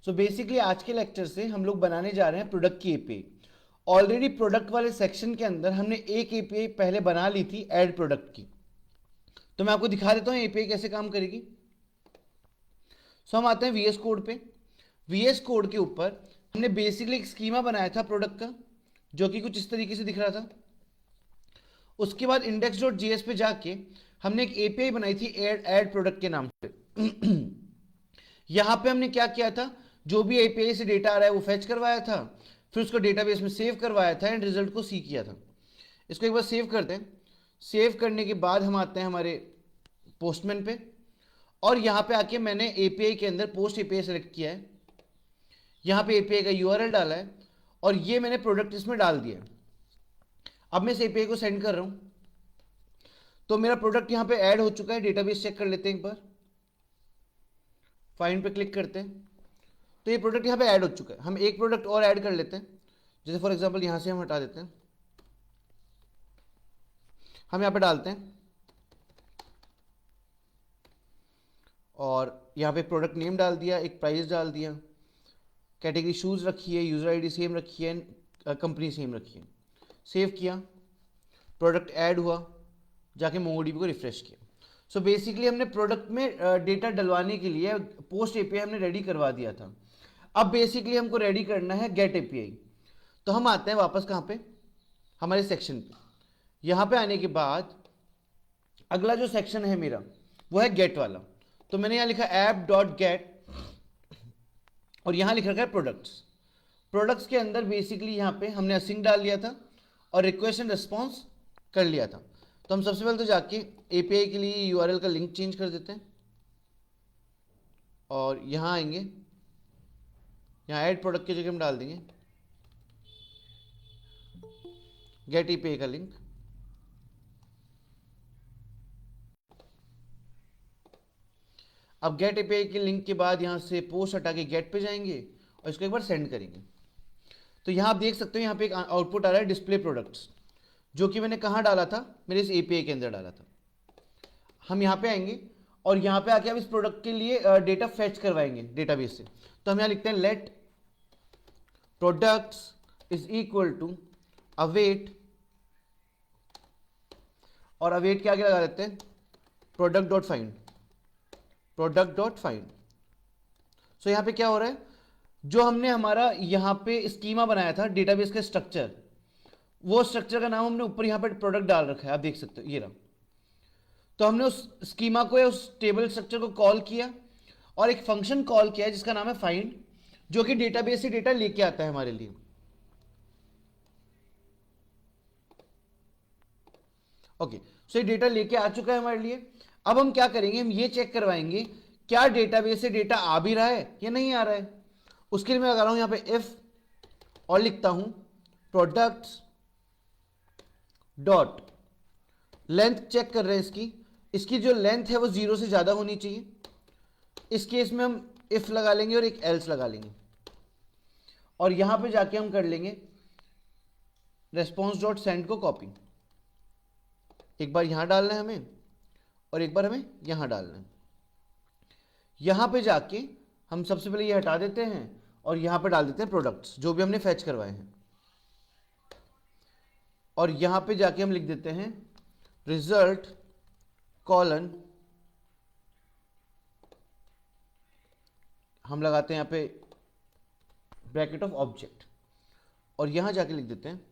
So basically आज के lecture से हम लोग बनाने जा रहे हैं प्रोडक्ट की एपीआई। ऑलरेडी प्रोडक्ट वाले सेक्शन के अंदर हमने एक एपीआई पहले बना ली थी ऐड प्रोडक्ट की। तो मैं आपको दिखा देता हूँ एपीआई कैसे काम करेगी। सो हम आते हैं वीएस कोड पे। वीएस कोड के ऊपर हमने बेसिकली एक स्कीमा बनाया था प्रोडक्ट का, जो कि कुछ इस तरीके से दिख रहा था। उसके बाद index.js पे जाके हमने एक एपीआई बनाई थी ऐड प्रोडक्ट के नाम से। यहां पे हमने क्या किया था, जो भी एपीआई से डेटा आ रहा है वो फेच करवाया था, फिर उसको डेटाबेस में सेव करवाया था एंड रिजल्ट को सी किया था। इसको एक बार सेव करते हैं। सेव करने के बाद हम आते हैं हमारे पोस्टमैन पे, और यहां पे आके मैंने एपीआई के अंदर पोस्ट एपीआई सेलेक्ट किया है। यहां पे एपीआई का यूआरएल डाला है और ये मैंने प्रोडक्ट इसमें डाल दिया है। अब मैं इस एपीआई को सेंड कर रहा हूं, तो मेरा प्रोडक्ट यहां पे ऐड हो चुका है। डेटाबेस चेक कर लेते हैं एक बार। फाइंड पे क्लिक करते हैं तो ये प्रोडक्ट यहाँ पे ऐड हो चुका है। हम एक प्रोडक्ट और ऐड कर लेते हैं, जैसे फॉर एग्जांपल यहाँ से हम हटा देते हैं, हम यहाँ पे डालते हैं और यहाँ पे प्रोडक्ट नेम डाल दिया, एक प्राइस डाल दिया, कैटेगरी शूज़ रखी है, यूज़र आईडी सेम रखी है, कंपनी सेम रखी है। सेव किया, प्रोडक्ट ऐड हुआ, जाके मोंगोडीबी को रिफ्रेश किया। सो बेसिकली हमने प्रोडक्ट में डेटा डलवाने के लिए पोस्ट एपीआई हमने रेडी करवा दिया था। अब बेसिकली हमको रेडी करना है गेट एपीआई। तो हम आते हैं वापस कहाँ पे, हमारे सेक्शन पे। यहाँ पे आने के बाद अगला जो सेक्शन है मेरा वो है गेट वाला। तो मैंने यहाँ लिखा ऐप डॉट गेट और यहाँ लिख रखा है प्रोडक्ट्स। प्रोडक्ट्स के अंदर बेसिकली यहाँ पे हमने असिंक डाल लिया था और रिक्वेस्ट एंड रिस्पॉन्स कर लिया था। तो हम सबसे पहले तो जाके एपीआई के लिए यूआरएल का लिंक चेंज कर देते हैं और यहाँ आएंगे, यहाँ ऐड प्रोडक्ट की जगह हम डाल देंगे गेट एपीआई का लिंक। अब गेट एपीआई के लिंक के बाद यहाँ से पोस्ट हटा के गेट पे जाएंगे और इसको एक बार सेंड करेंगे। तो यहाँ आप देख सकते हो, यहाँ पे एक आउटपुट आ रहा है डिस्प्ले प्रोडक्ट्स, जो कि मैंने कहाँ डाला था, मेरे इस एपीआई के अंदर डाला था। हम यहाँ पे आएंगे और यहाँ पे आके आप इस प्रोडक्ट के लिए डेटा फेच करवाएंगे डेटाबेस से। तो हम यहाँ लिखते हैं let products is equal to await, और अवेट के आगे लगा देते हैं product dot find, product dot find. So यहाँ पे क्या हो रहा है, जो हमने हमारा यहाँ पे स्कीमा बनाया था डेटाबेस का स्ट्रक्चर, वो स्ट्रक्चर का नाम हमने ऊपर यहाँ पे प्रोडक्ट डाल रखा है, आप देख सकते हो ये रहा। तो हमने उस स्कीमा को या उस टेबल स्ट्रक्चर को कॉल किया और एक फंक्शन कॉल किया है जिसका नाम है फाइंड, जो कि डेटाबेस से डेटा लेके आता है हमारे लिए। ओके, सो ये डेटा लेके आ चुका है हमारे लिए। अब हम क्या करेंगे, हम ये चेक करवाएंगे क्या डेटाबेस से डेटा आ भी रहा है या नहीं आ रहा है। उसके लिए मैं लगा रहा हूं यहाँ पे इफ और लिखता हूं प्रोडक्ट्स डॉट लेंथ, चेक कर रहे हैं इसकी जो लेंथ है वो 0 से ज़्यादा होनी चाहिए। इस केस में हम इफ लगा लेंगे और एक एल्स लगा लेंगे और यहां पे जाके हम कर लेंगे रेस्पॉन्स डॉट सेंड को कॉपी। एक बार यहां डालना है हमें और एक बार हमें यहां डालना है। यहां पे जाके हम सबसे पहले ये हटा देते हैं और यहां पे डाल देते हैं प्रोडक्ट्स जो भी हमने फेच करवाए हैं, और यहां पे जाके हम लिख देते हैं रिजल्ट कॉलन, हम लगाते हैं यहाँ पे ब्रैकेट ऑफ ऑब्जेक्ट, और यहां जाके लिख देते हैं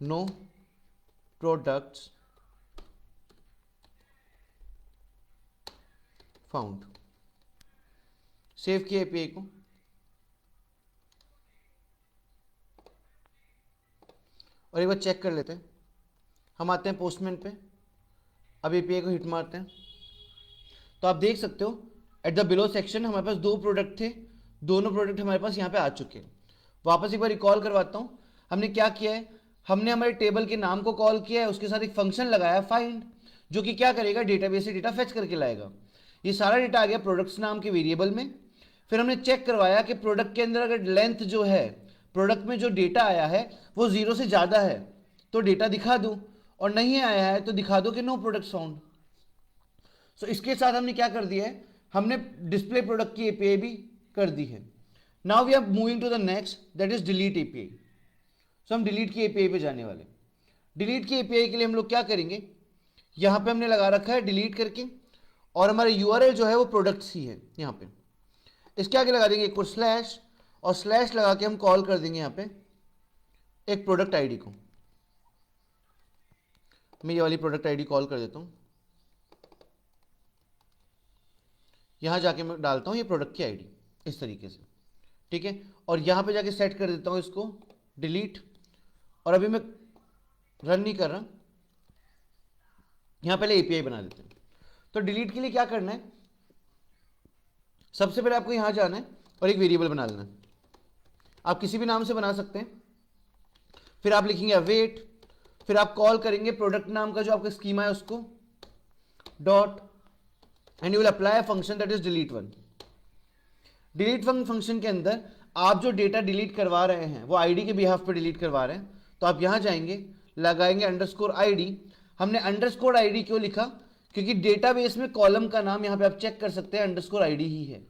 नो प्रोडक्ट्स फाउंड। सेव किया एपीआई को और एक बार चेक कर लेते हैं। हम आते हैं पोस्टमैन पे, अब एपीआई को हिट मारते हैं। तो आप देख सकते हो एट द बिलो सेक्शन हमारे पास 2 प्रोडक्ट थे, दोनों प्रोडक्ट हमारे पास यहाँ पे आ चुके हैं। वापस एक बार रिकॉल करवाता हूँ, हमने क्या किया है, हमने हमारे टेबल के नाम को कॉल किया है, उसके साथ एक फंक्शन लगाया फाइंड, जो कि क्या करेगा, डेटाबेस से डेटा फेच करके लाएगा। ये सारा डेटा आ गया प्रोडक्ट्स नाम के वेरिएबल में। फिर हमने चेक करवाया कि प्रोडक्ट के अंदर अगर लेंथ जो है, प्रोडक्ट में जो डेटा आया है वो 0 से ज़्यादा है तो डेटा दिखा दूँ, और नहीं आया है तो दिखा दो कि नो प्रोडक्ट फाउंड। सो इसके साथ हमने क्या कर दिया है, हमने डिस्प्ले प्रोडक्ट की एपीआई भी कर दी है। Now we are moving to the next, that is delete API. So हम डिलीट की एपीआई पे जाने वाले। डिलीट की एपीआई के लिए हम लोग क्या करेंगे, यहां पे हमने लगा रखा है डिलीट करके, और हमारा यूआरएल जो है वो प्रोडक्ट्स ही है यहाँ पे। इसके आगे लगा देंगे एक स्लैश, और स्लैश लगा के हम कॉल कर देंगे यहाँ पे एक प्रोडक्ट आईडी को। मैं ये वाली प्रोडक्ट आईडी कॉल कर देता हूँ, यहां जाके मैं डालता हूँ ये प्रोडक्ट की आईडी इस तरीके से, ठीक है। और यहां पे जाके सेट कर देता हूँ इसको डिलीट, और अभी मैं रन नहीं कर रहा, यहां पहले एपीआई बना देते हैं। तो डिलीट के लिए क्या करना है, सबसे पहले आपको यहां जाना है और एक वेरिएबल बना लेना है। आप किसी भी नाम से बना सकते हैं। फिर आप लिखेंगे अवेट, फिर आप कॉल करेंगे प्रोडक्ट नाम का जो आपका स्कीमा है उसको, dot, and you will apply a function that is delete one. Delete one function के अंदर आप जो डेटा डिलीट करवा रहे हैं वो आईडी के बिहाफ पे डिलीट करवा रहे हैं, तो आप यहां जाएंगे, लगाएंगे अंडरस्कोर आईडी। हमने अंडरस्कोर आईडी क्यों लिखा, क्योंकि डेटाबेस में कॉलम का नाम यहां पे आप चेक कर सकते हैं अंडरस्कोर आईडी ही है,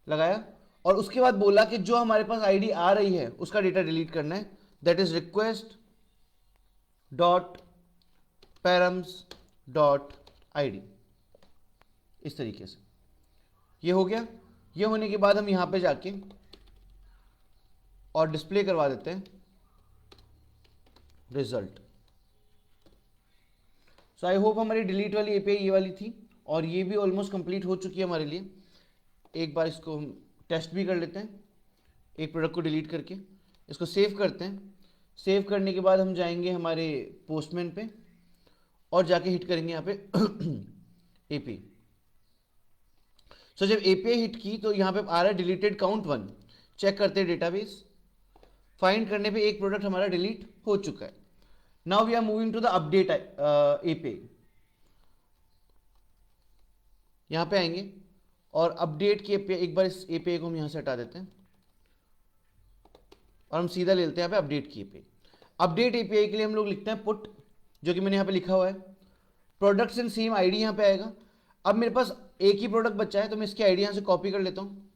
लगाया। और उसके बाद बोला कि जो हमारे पास आईडी आ रही है उसका डेटा डिलीट करना है, that is request dot params dot ID, इस तरीके से। ये हो गया। ये होने के बाद हम यहां पे जाके और डिस्प्ले करवा देते हैं रिजल्ट। सो आई होप हमारी डिलीट वाली एपीआई ये वाली थी, और ये भी ऑलमोस्ट कंप्लीट हो चुकी है हमारे लिए। एक बार इसको हम टेस्ट भी कर लेते हैं, एक प्रोडक्ट को डिलीट करके इसको सेव करते हैं। सेव करने के बाद हम जाएंगे हमारे पोस्टमैन पे और जाके हिट करेंगे यहाँ पे एपीआई। सो जब एपीआई हिट की तो यहाँ पे आ रहा है डिलीटेड काउंट 1। चेक करते हैं डेटाबेस, फाइंड करने पे एक प्रोडक्ट हमारा डिलीट हो चुका है। Now we are moving to the update API. यहां पे आएंगे और अपडेट की एपीआई, एक बार इस एपीआई को हम यहां से हटा देते हैं और हम सीधा ले लेते हैं यहाँ पे अपडेट की एपीआई। अपडेट एपीआई के लिए हम लोग लिखते हैं पुट, जो कि मैंने यहाँ पे लिखा हुआ है। प्रोडक्ट्स एंड सेम आईडी यहाँ पे आएगा। अब मेरे पास एक ही प्रोडक्ट बचा है, तो मैं इसकी आईडी यहाँ से कॉपी कर लेता हूँ,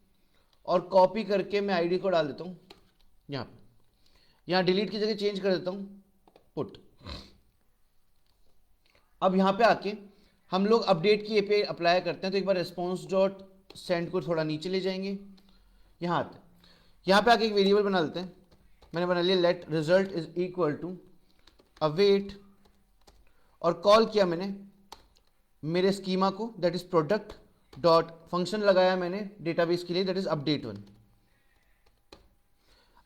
और कॉपी करके मैं आईडी को डाल देता हूँ यहाँ पे। यहाँ डिलीट की जगह चेंज कर देता हूँ पुट। अब यहाँ पे आके हम लोग अपडेट की एपीआई अप्लाई करते हैं, तो एक बार रिस्पॉन्स डॉट सेंड को थोड़ा नीचे ले जाएंगे, यहाँ आते हैं। यहाँ पे आके एक वेरिएबल बना लेते हैं। मैंने बना लिया let result is equal to await, और कॉल किया मैंने मेरे स्कीमा को, that is product dot function लगाया मैंने डेटाबेस के लिए, दैट इज अपडेट वन।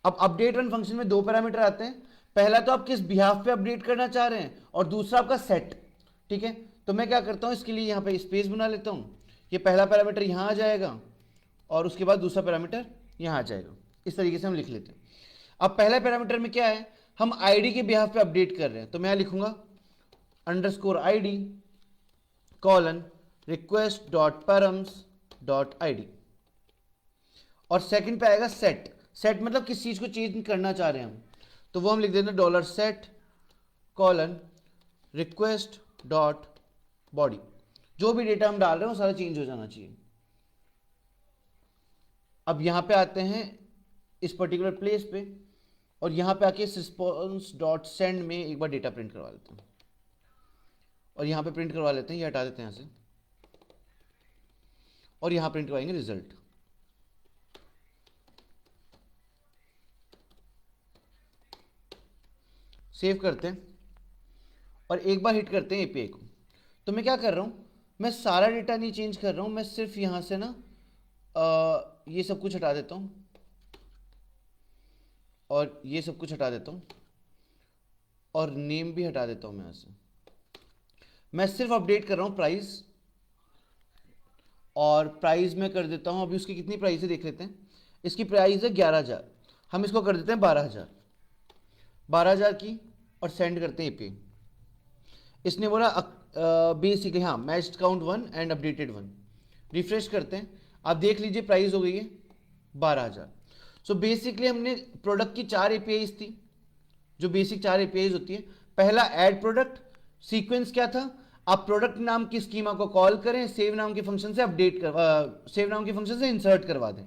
अब अपडेट वन फंक्शन में दो पैरामीटर आते हैं। पहला तो आप किस बिहाफ पे अपडेट करना चाह रहे हैं, और दूसरा आपका सेट, ठीक है। तो मैं क्या करता हूं, इसके लिए यहां पे स्पेस बना लेता हूं। ये पहला पैरामीटर यहां आ जाएगा और उसके बाद दूसरा पैरामीटर यहां आ जाएगा। इस तरीके से हम लिख लेते हैं। अब पहला पैरामीटर में क्या है, हम आईडी के बिहाफ पे अपडेट कर रहे हैं, तो मैं लिखूंगा underscore ID colon request dot params dot ID. और सेकंड पे आएगा सेट। सेट मतलब किस चीज को चेंज करना चाह रहे हैं हम, तो वो हम लिख देते हैं dollar set colon request dot body. जो भी डेटा हम डाल रहे हैं वो सारा चेंज हो जाना चाहिए। अब यहां पे आते हैं इस पर्टिकुलर प्लेस पे, और यहां पे आके रिस्पॉन्स डॉट सेंड में एक बार डेटा प्रिंट करवा लेते हैं, और यहां पे प्रिंट करवा लेते हैं, ये हटा देते हैं यहां से, और यहां प्रिंट करवाएंगे रिजल्ट। सेव करते हैं और एक बार हिट करते हैं एपीआई को। तो मैं क्या कर रहा हूँ, मैं सारा डेटा नहीं चेंज कर रहा हूँ, मैं सिर्फ यहाँ से ना ये सब कुछ हटा देता हूँ और ये सब कुछ हटा देता हूँ और नेम भी हटा देता हूँ मैं यहाँ से। मैं सिर्फ अपडेट कर रहा हूँ प्राइस, और प्राइस में कर देता हूँ, अभी उसकी कितनी प्राइस है देख लेते हैं। इसकी प्राइस है 11,000, हम इसको कर देते हैं 12,000, 12,000 की, और सेंड करते हैं एपीआई। इसने बोला बेसिकली हाँ matched count 1 and updated 1। Refresh करते हैं, आप देख लीजिए प्राइस हो गई है 12,000। सो बेसिकली हमने प्रोडक्ट की 4 एपीआईज थी, जो बेसिक 4 एपीआईज होती है। पहला ऐड प्रोडक्ट, सीक्वेंस क्या था, आप प्रोडक्ट नाम की स्कीमा को कॉल करें, सेव नाम के फंक्शन से सेव नाम के फंक्शन से इंसर्ट करवा दें।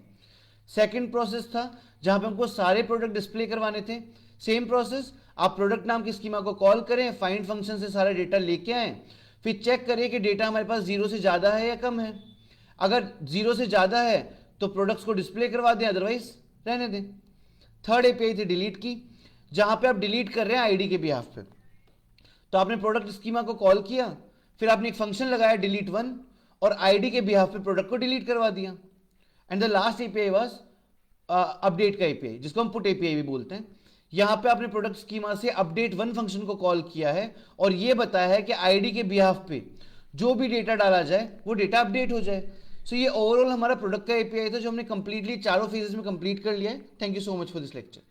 सेकंड प्रोसेस था जहां पे हमको सारे प्रोडक्ट डिस्प्ले करवाने थे। सेम प्रोसेस, आप प्रोडक्ट नाम की स्कीमा को कॉल करें, फाइंड फंक्शन से सारा डेटा लेके आए, फिर चेक करिए कि डेटा हमारे पास 0 से ज़्यादा है या कम है। अगर 0 से ज़्यादा है तो प्रोडक्ट्स को डिस्प्ले करवा दें, अदरवाइज रहने दें। थर्ड एपीआई थी डिलीट की, जहां पे आप डिलीट कर रहे हैं आईडी के बिहाफ पे। तो आपने प्रोडक्ट स्कीमा को कॉल किया, फिर आपने एक फंक्शन लगाया डिलीट वन, और आईडी के बिहाफ पे प्रोडक्ट को डिलीट करवा दिया। And the last API was update का एपीआई, जिसको हम पुट एपीआई भी बोलते हैं। यहां पे आपने प्रोडक्ट स्कीमा से अपडेट वन फंक्शन को कॉल किया है और ये बताया है कि आईडी के बिहाफ पे जो भी डेटा डाला जाए वो डेटा अपडेट हो जाए। सो ये ओवरऑल हमारा प्रोडक्ट का एपीआई था जो हमने कंप्लीटली चारों फेजेस में कंप्लीट कर लिया है। Thank you so much for this lecture.